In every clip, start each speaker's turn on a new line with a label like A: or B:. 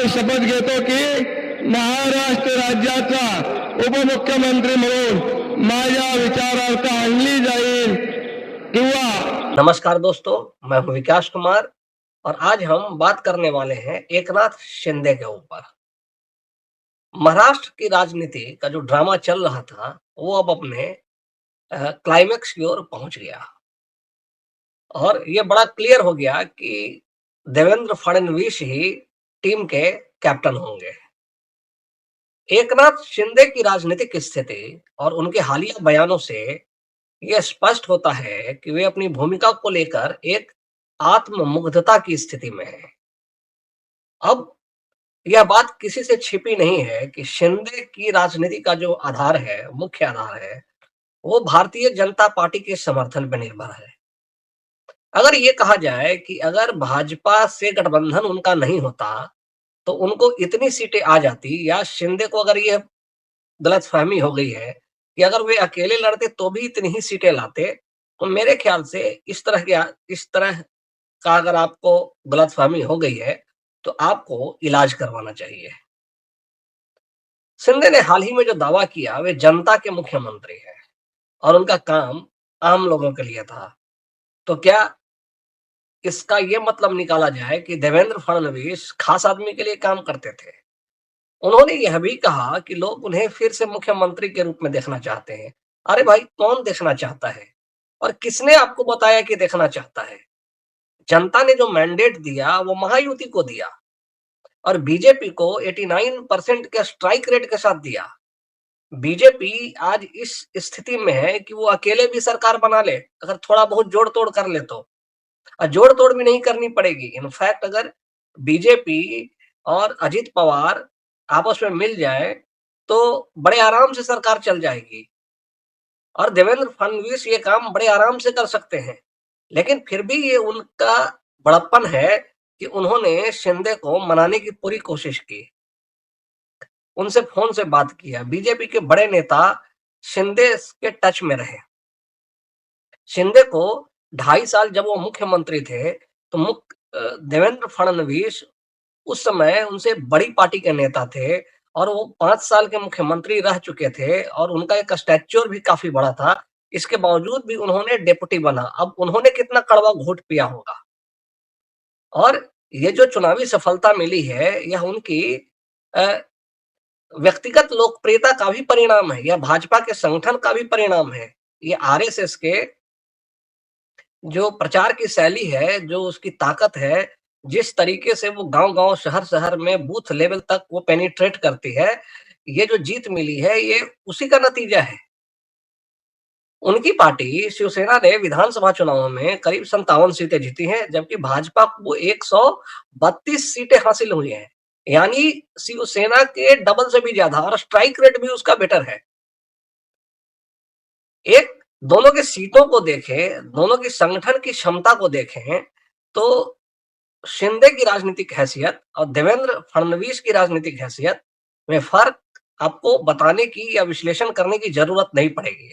A: शपथ घेतो की महाराष्ट्र राज्याचा उपमुख्यमंत्री म्हणून माझ्या विचारार्थ आणली जाईल किंवा।
B: नमस्कार दोस्तों, मैं हूं विकास कुमार और आज हम बात करने वाले हैं एकनाथ शिंदे के ऊपर। महाराष्ट्र की राजनीति का जो ड्रामा चल रहा था वो अब अपने क्लाइमेक्स की ओर पहुंच गया और ये बड़ा क्लियर हो गया कि देवेंद्र फडणवीस ही टीम के कैप्टन होंगे। एकनाथ शिंदे की राजनीतिक स्थिति और उनके हालिया बयानों से यह स्पष्ट होता है कि वे अपनी भूमिका को लेकर एक आत्ममुग्धता की स्थिति में हैं। अब यह बात किसी से छिपी नहीं है कि शिंदे की राजनीति का जो आधार है, मुख्य आधार है, वो भारतीय जनता पार्टी के समर्थन पर निर्भर है। अगर ये कहा जाए कि अगर भाजपा से गठबंधन उनका नहीं होता, तो उनको इतनी सीटें आ जाती, या शिंदे को अगर ये गलतफहमी हो गई है कि अगर वे अकेले लड़ते तो भी इतनी ही सीटें लाते, तो मेरे ख्याल से इस तरह का अगर आपको गलतफहमी हो गई है, तो आपको इलाज करवाना चाहिए। शिंदे ने हाल ही में जो दावा किया वे जनता के मुख्यमंत्री हैं और उनका काम आम लोगों के लिए था। तो क्या इसका ये मतलब निकाला जाए कि देवेंद्र फडणवीस खास आदमी के लिए काम करते थे? उन्होंने यह भी कहा कि लोग उन्हें फिर से मुख्यमंत्री के रूप में देखना चाहते हैं। अरे भाई, कौन देखना चाहता है और किसने आपको बताया कि देखना चाहता है? जनता ने जो मैंडेट दिया वो महायुति को दिया और बीजेपी को 89% के स्ट्राइक रेट के साथ दिया। बीजेपी आज इस स्थिति में है कि वो अकेले भी सरकार बना ले, अगर थोड़ा बहुत जोड़ तोड़ कर ले तो। और जोड़ तोड़ भी नहीं करनी पड़ेगी। इनफैक्ट अगर बीजेपी और अजित पवार आपस में मिल जाए तो बड़े आराम से सरकार चल जाएगी और देवेंद्र फडणवीस ये काम बड़े आराम से कर सकते हैं। लेकिन फिर भी ये उनका बड़प्पन है कि उन्होंने शिंदे को मनाने की पूरी कोशिश की, उनसे फोन से बात किया। बीजेपी के बड़े नेता शिंदे के टच में रहे। शिंदे को 2.5 साल जब वो मुख्यमंत्री थे, तो देवेंद्र फडणवीस उस समय उनसे बड़ी पार्टी के नेता थे और वो 5 साल के मुख्यमंत्री रह चुके थे और उनका एक स्टैच्योर भी काफी बड़ा था। इसके बावजूद भी उन्होंने डेप्यूटी बना। अब उन्होंने कितना कड़वा घूंट पिया होगा। और ये जो चुनावी सफलता मिली है, यह उनकी व्यक्तिगत लोकप्रियता का भी परिणाम है, यह भाजपा के संगठन का भी परिणाम है। ये आरएसएस के जो प्रचार की शैली है, जो उसकी ताकत है, जिस तरीके से वो गांव-गांव, शहर-शहर में बूथ लेवल तक वो पेनिट्रेट करती है, ये जो जीत मिली है, ये उसी का नतीजा है। उनकी पार्टी शिवसेना ने विधानसभा चुनावों में करीब 57 सीटें जीती हैं, जबकि भाजपा को 132 सीटें हासिल हुई हैं। यानी शिवसेना के डबल से भी ज्यादा, और स्ट्राइक रेट भी उसका बेटर है। एक दोनों के सीटों को देखें, दोनों की संगठन की क्षमता को देखें, तो शिंदे की राजनीतिक हैसियत और देवेंद्र फडणवीस की राजनीतिक हैसियत में फर्क आपको बताने की या विश्लेषण करने की जरूरत नहीं पड़ेगी।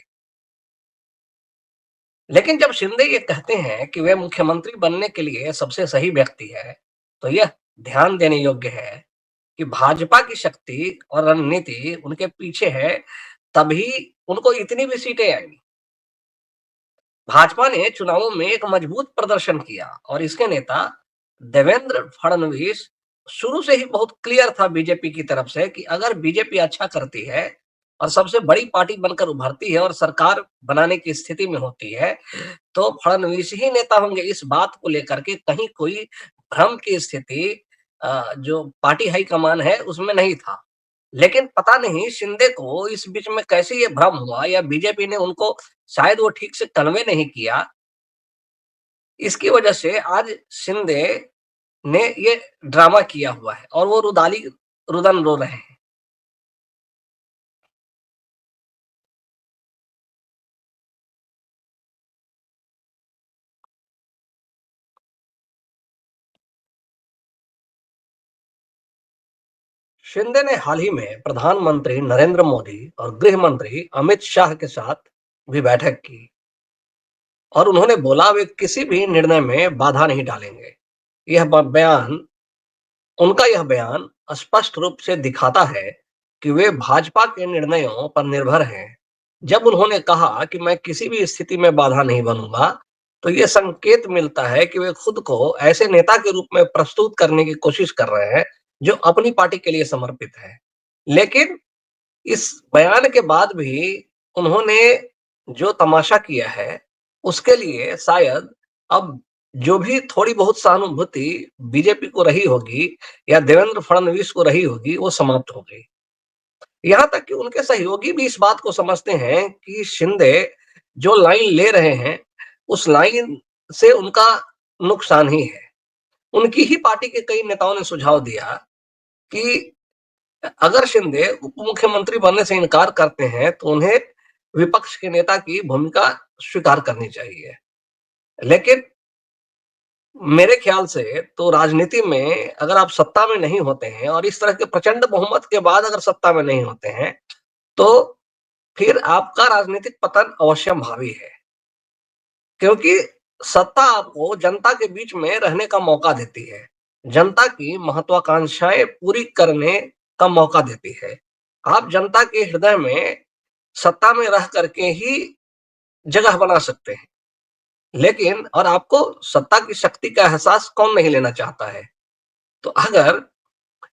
B: लेकिन जब शिंदे ये कहते हैं कि वे मुख्यमंत्री बनने के लिए सबसे सही व्यक्ति है, तो यह ध्यान देने योग्य है कि भाजपा की शक्ति और रणनीति उनके पीछे है, तभी उनको इतनी भी सीटें आई। भाजपा ने चुनावों में एक मजबूत प्रदर्शन किया और इसके नेता देवेंद्र फडणवीस शुरू से ही बहुत क्लियर था बीजेपी की तरफ से कि अगर बीजेपी अच्छा करती है और सबसे बड़ी पार्टी बनकर उभरती है और सरकार बनाने की स्थिति में होती है, तो फडणवीस ही नेता होंगे। इस बात को लेकर के कहीं कोई भ्रम की स्थिति जो पार्टी हाईकमान है उसमें नहीं था। लेकिन पता नहीं शिंदे को इस बीच में कैसे ये भ्रम हुआ, या बीजेपी ने उनको शायद वो ठीक से कन्वे नहीं किया। इसकी वजह से आज शिंदे ने ये ड्रामा किया हुआ है और वो रुदन रो रहे हैं। शिंदे ने हाल ही में प्रधानमंत्री नरेंद्र मोदी और गृह मंत्री अमित शाह के साथ भी बैठक की और उन्होंने बोला वे किसी भी निर्णय में बाधा नहीं डालेंगे। यह बयान उनका यह बयान स्पष्ट रूप से दिखाता है कि वे भाजपा के निर्णयों पर निर्भर हैं। जब उन्होंने कहा कि मैं किसी भी स्थिति में बाधा नहीं बनूंगा, तो यह संकेत मिलता है कि वे खुद को ऐसे नेता के रूप में प्रस्तुत करने की कोशिश कर रहे हैं जो अपनी पार्टी के लिए समर्पित है। लेकिन इस बयान के बाद भी उन्होंने जो तमाशा किया है, उसके लिए शायद अब जो भी थोड़ी बहुत सहानुभूति बीजेपी को रही होगी या देवेंद्र फडणवीस को रही होगी, वो समाप्त हो गई। यहाँ तक कि उनके सहयोगी भी इस बात को समझते हैं कि शिंदे जो लाइन ले रहे हैं, उस लाइन से उनका नुकसान ही है। उनकी ही पार्टी के कई नेताओं ने सुझाव दिया कि अगर शिंदे उप मुख्यमंत्री बनने से इनकार करते हैं, तो उन्हें विपक्ष के नेता की भूमिका स्वीकार करनी चाहिए। लेकिन मेरे ख्याल से तो राजनीति में अगर आप सत्ता में नहीं होते हैं और इस तरह के प्रचंड बहुमत के बाद अगर सत्ता में नहीं होते हैं, तो फिर आपका राजनीतिक पतन अवश्यंभावी है। क्योंकि सत्ता आपको जनता के बीच में रहने का मौका देती है, जनता की महत्वाकांक्षाएं पूरी करने का मौका देती है। आप जनता के हृदय में सत्ता में रह करके ही जगह बना सकते हैं। लेकिन और आपको सत्ता की शक्ति का एहसास कौन नहीं लेना चाहता है। तो अगर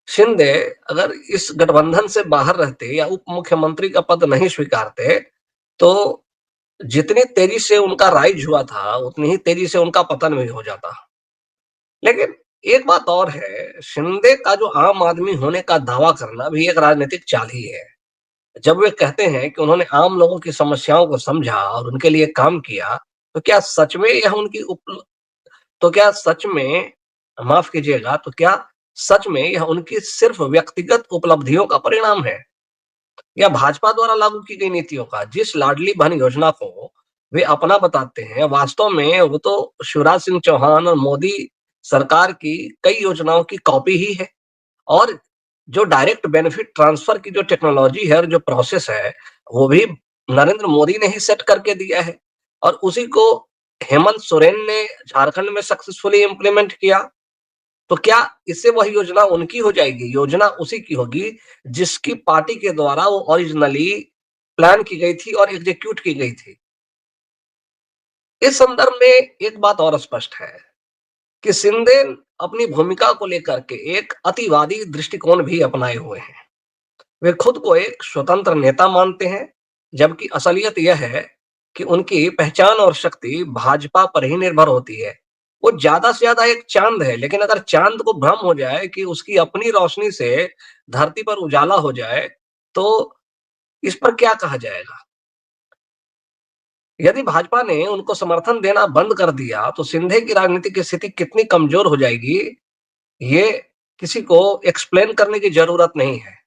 B: शिंदे अगर इस गठबंधन से बाहर रहते या उप मुख्यमंत्री का पद नहीं स्वीकारते, तो जितनी तेजी से उनका राइज हुआ था, उतनी ही तेजी से उनका पतन भी हो जाता। लेकिन एक बात और है, शिंदे का जो आम आदमी होने का दावा करना भी एक राजनीतिक चाल ही है। जब वे कहते हैं कि उन्होंने आम लोगों की समस्याओं को समझा और उनके लिए काम किया, तो क्या सच में यह उनकी उप तो क्या सच में माफ कीजिएगा, तो क्या सच में यह उनकी सिर्फ व्यक्तिगत उपलब्धियों का परिणाम है या भाजपा द्वारा लागू की गई नीतियों का? जिस लाडली बहन योजना को वे अपना बताते हैं, वास्तव में वो तो शिवराज सिंह चौहान और मोदी सरकार की कई योजनाओं की कॉपी ही है। और जो डायरेक्ट बेनिफिट ट्रांसफर की जो टेक्नोलॉजी है और जो प्रोसेस है, वो भी नरेंद्र मोदी ने ही सेट करके दिया है और उसी को हेमंत सोरेन ने झारखंड में सक्सेसफुली इंप्लीमेंट किया। तो क्या इससे वह योजना उनकी हो जाएगी? योजना उसी की होगी जिसकी पार्टी के द्वारा वो ओरिजिनली प्लान की गई थी और एग्जीक्यूट की गई थी। इस संदर्भ में एक बात और स्पष्ट है कि शिंदे अपनी भूमिका को लेकर के एक अतिवादी दृष्टिकोण भी अपनाए हुए हैं। वे खुद को एक स्वतंत्र नेता मानते हैं, जबकि असलियत यह है कि उनकी पहचान और शक्ति भाजपा पर ही निर्भर होती है। वो ज्यादा से ज्यादा एक चांद है, लेकिन अगर चांद को भ्रम हो जाए कि उसकी अपनी रोशनी से धरती पर उजाला हो जाए, तो इस पर क्या कहा जाएगा? यदि भाजपा ने उनको समर्थन देना बंद कर दिया, तो सिंधे की राजनीतिक स्थिति कितनी कमजोर हो जाएगी, ये किसी को एक्सप्लेन करने की जरूरत नहीं है।